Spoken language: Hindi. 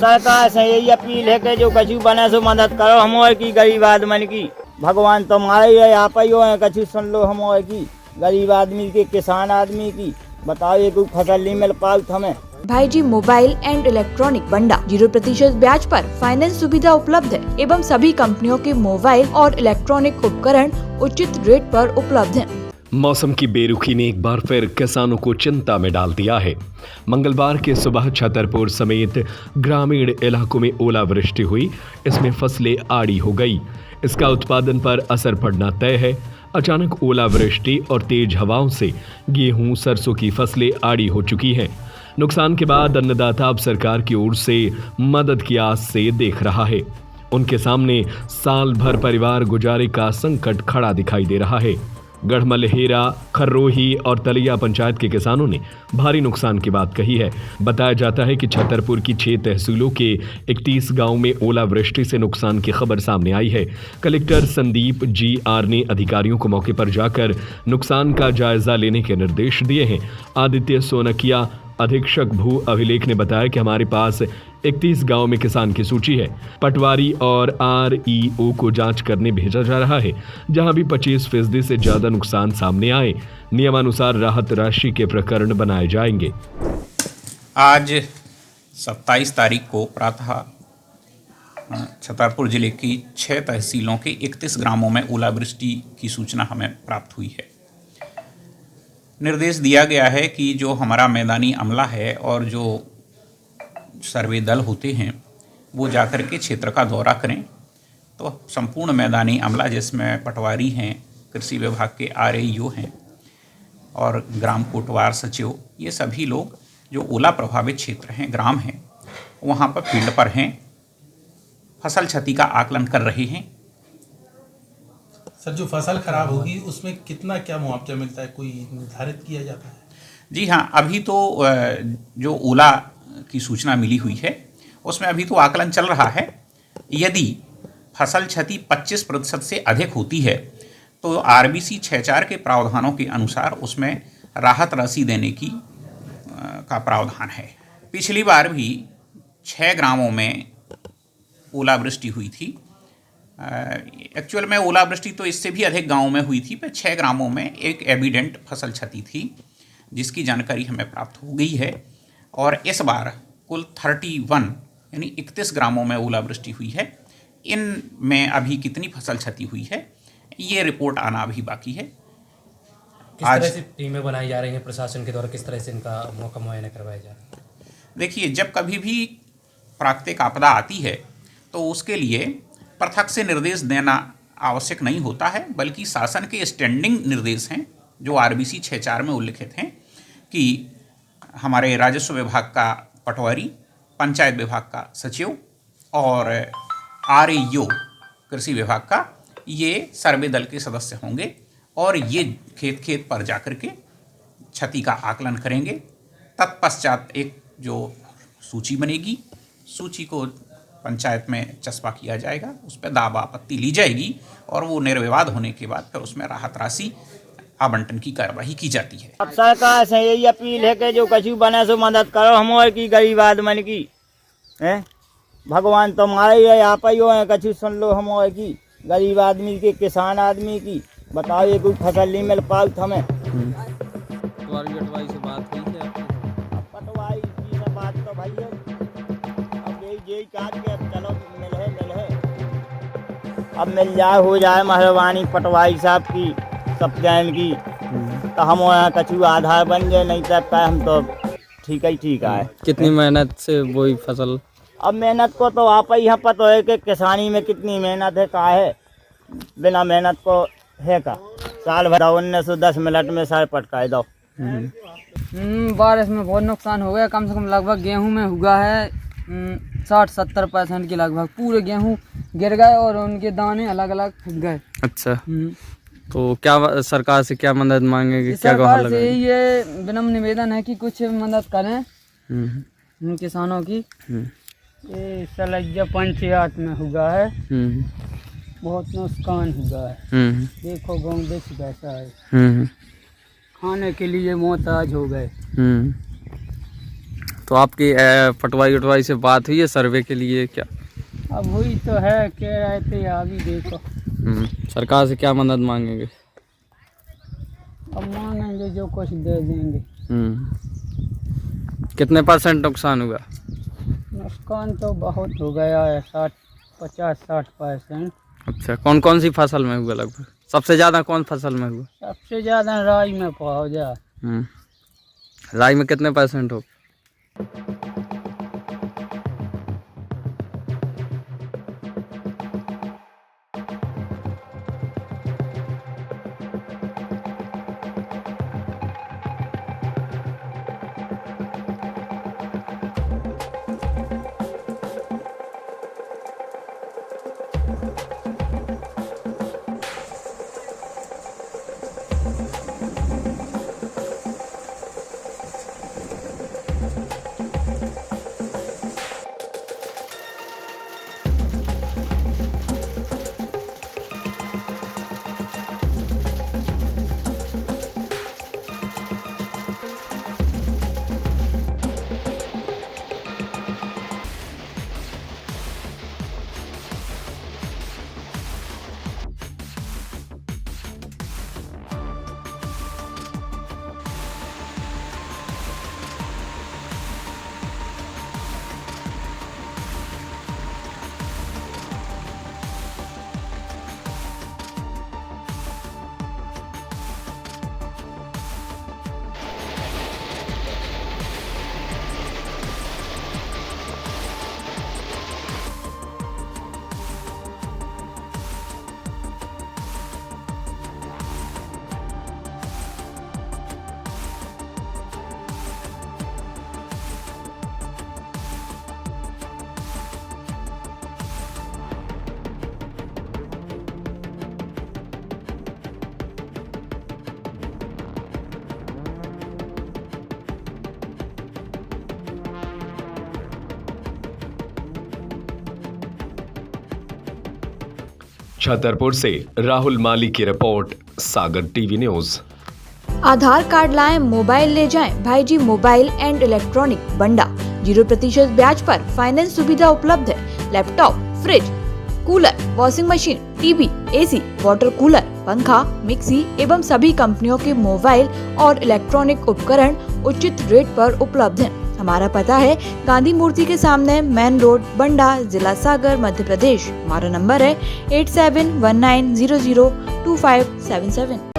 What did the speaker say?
सरकार से यही अपील है कि जो कछु बने सो मदद करो हमारे की गरीब आदमी की। भगवान तुम्हारे ही है, आप ही हो कछु सुन लो हमारे की गरीब आदमी की, किसान आदमी की। बताओ ये कोई फसल नहीं मिल पाई हमें। भाईजी मोबाइल एंड इलेक्ट्रॉनिक बंडा 0% ब्याज पर फाइनेंस सुविधा उपलब्ध है एवं सभी कंपनियों के मोबाइल और इलेक्ट्रॉनिक उपकरण उचित रेट पर उपलब्ध हैं। मौसम की बेरुखी ने एक बार फिर किसानों को चिंता में डाल दिया है। मंगलवार के सुबह छतरपुर समेत ग्रामीण इलाकों में ओलावृष्टि हुई। इसमें फसलें आड़ी हो गई। इसका उत्पादन पर असर पड़ना तय है। अचानक ओलावृष्टि और तेज हवाओं से गेहूं, सरसों की फसलें आड़ी हो चुकी हैं। नुकसान के बाद अन्नदाता अब सरकार की ओर से मदद की आस से देख रहा है। उनके सामने साल भर परिवार गुजारे का संकट खड़ा दिखाई दे रहा है। गढ़मलहेरा, खर्रोही और तलिया पंचायत के किसानों ने भारी नुकसान की बात कही है। बताया जाता है कि छतरपुर की 6 तहसीलों के 31 गांव में ओलावृष्टि से नुकसान की खबर सामने आई है। कलेक्टर संदीप GR ने अधिकारियों को मौके पर जाकर नुकसान का जायजा लेने के निर्देश दिए हैं। आदित्य सोनकिया, अधीक्षक भू अभिलेख ने बताया कि हमारे पास 31 गांव में किसान की सूची है। पटवारी और REO को जांच करने भेजा जा रहा है। जहां भी 25% से ज्यादा नुकसान सामने आए, नियमानुसार राहत राशि के प्रकरण बनाए जाएंगे। आज 27 तारीख को प्रातः छतरपुर जिले की 6 तहसीलों के 31 ग्रामों में ओलावृष्टि की सूचना हमें प्राप्त हुई है। निर्देश दिया गया है कि जो हमारा मैदानी अमला है और जो सर्वे दल होते हैं वो जाकर के क्षेत्र का दौरा करें। तो संपूर्ण मैदानी अमला जिसमें पटवारी हैं, कृषि विभाग के REO हैं और ग्राम कोटवार सचिव, ये सभी लोग जो ओला प्रभावित क्षेत्र हैं, ग्राम हैं, वहाँ पर फील्ड पर हैं, फसल क्षति का आकलन कर रहे हैं। सर, जो फसल खराब होगी उसमें कितना क्या मुआवजा मिलता है, कोई निर्धारित किया जाता है? जी हाँ, अभी तो जो ओला की सूचना मिली हुई है उसमें अभी तो आकलन चल रहा है। यदि फसल क्षति 25% से अधिक होती है तो RBC 6.4 के प्रावधानों के अनुसार उसमें राहत राशि देने की का प्रावधान है। पिछली बार भी 6 ग्रामों में ओलावृष्टि हुई थी। एक्चुअल में ओलावृष्टि तो इससे भी अधिक गांवों में हुई थी, पर 6 ग्रामों में एक एविडेंट फसल क्षति थी जिसकी जानकारी हमें प्राप्त हो गई है। और इस बार कुल 31 यानी 31 ग्रामों में ओलावृष्टि हुई है। इनमें अभी कितनी फसल क्षति हुई है ये रिपोर्ट आना अभी बाकी है। किस तरह से टीमें बनाई जा रही हैं प्रशासन के द्वारा, किस तरह से इनका मौका मुआयना करवाया जा रहा है? देखिए, जब कभी भी प्राकृतिक आपदा आती है तो उसके लिए पृथक से निर्देश देना आवश्यक नहीं होता है, बल्कि शासन के स्टैंडिंग निर्देश हैं जो RBC 6.4 में उल्लिखित हैं कि हमारे राजस्व विभाग का पटवारी, पंचायत विभाग का सचिव और REO कृषि विभाग का ये सर्वे दल के सदस्य होंगे और ये खेत खेत पर जाकर के क्षति का आकलन करेंगे। तत्पश्चात एक जो सूची बनेगी, सूची को पंचायत में चस्पा किया जाएगा, उस पर दावा आपत्ति ली जाएगी और वो निर्विवाद होने के बाद फिर उसमें राहत राशि आवंटन की कार्यवाही की जाती है। अब सरकार से यही अपील है कि जो कछु बने सो मदद करो हमारे की गरीब आदमी की। हैं भगवान तुम्हारे ही है, आप ही हो कछु सुन लो हमारे की गरीब आदमी की, किसान आदमी की। बताओ ये कोई फसल नहीं मिल पाई हमें। पटवारी से बात की है आपने? पटवारी जी से बात तो भाई है, अब यही काज के अब चलो मिल है अब मिल जाए, हो जाए मेहरबानी पटवारी साहब की, सब जैन की, तो हम यहाँ कछु आधार बन जाए, नहीं तो हम तो ठीक है। कितनी मेहनत से वही फसल? अब मेहनत को तो आप ही यहाँ पता है कि किसानी में कितनी मेहनत है, का है बिना मेहनत को है का। साल भर 1910 मिनट में सर पटकाए दो। बारिश में बहुत नुकसान हो गया। कम से कम लगभग गेहूं में हुआ है 60-70% के लगभग पूरे गेहूं गिर गए और उनके दाने अलग अलग फूट गए। अच्छा, तो क्या सरकार से क्या मदद मांगेंगे? क्या सरकार से ये विनम्र निवेदन है कि कुछ मदद करें किसानों की। ये सलैया पंचायत में हुआ है, बहुत नुकसान हुआ है। देखो गाँव देख कैसा है, खाने के लिए मोहताज हो गए। तो आपकी पटवाई से बात हुई है सर्वे के लिए क्या? अब हुई तो है, कह रहे थे अभी देखो। सरकार से क्या मदद मांगेंगे? अब मांगेंगे जो कुछ दे देंगे। कितने % नुकसान हुआ? नुकसान तो बहुत हो गया है, 50-60%। अच्छा, कौन कौन सी फसल में हुआ लगभग? सबसे ज़्यादा कौन फसल में हुआ? सबसे ज़्यादा राई में पहुँचा। राई में कितने % हो? छतरपुर से राहुल माली की रिपोर्ट, सागर टीवी न्यूज। आधार कार्ड लाएं, मोबाइल ले जाएं। भाई जी मोबाइल एंड इलेक्ट्रॉनिक बंडा 0% ब्याज पर फाइनेंस सुविधा उपलब्ध है। Laptop, fridge, cooler, washing machine, TV, AC, water cooler, पंखा, मिक्सी एवं सभी कंपनियों के मोबाइल और इलेक्ट्रॉनिक उपकरण उचित रेट पर उपलब्ध हैं। हमारा पता है गांधी मूर्ति के सामने, मेन रोड, बंडा, जिला सागर, मध्य प्रदेश। हमारा नंबर है 8719002577।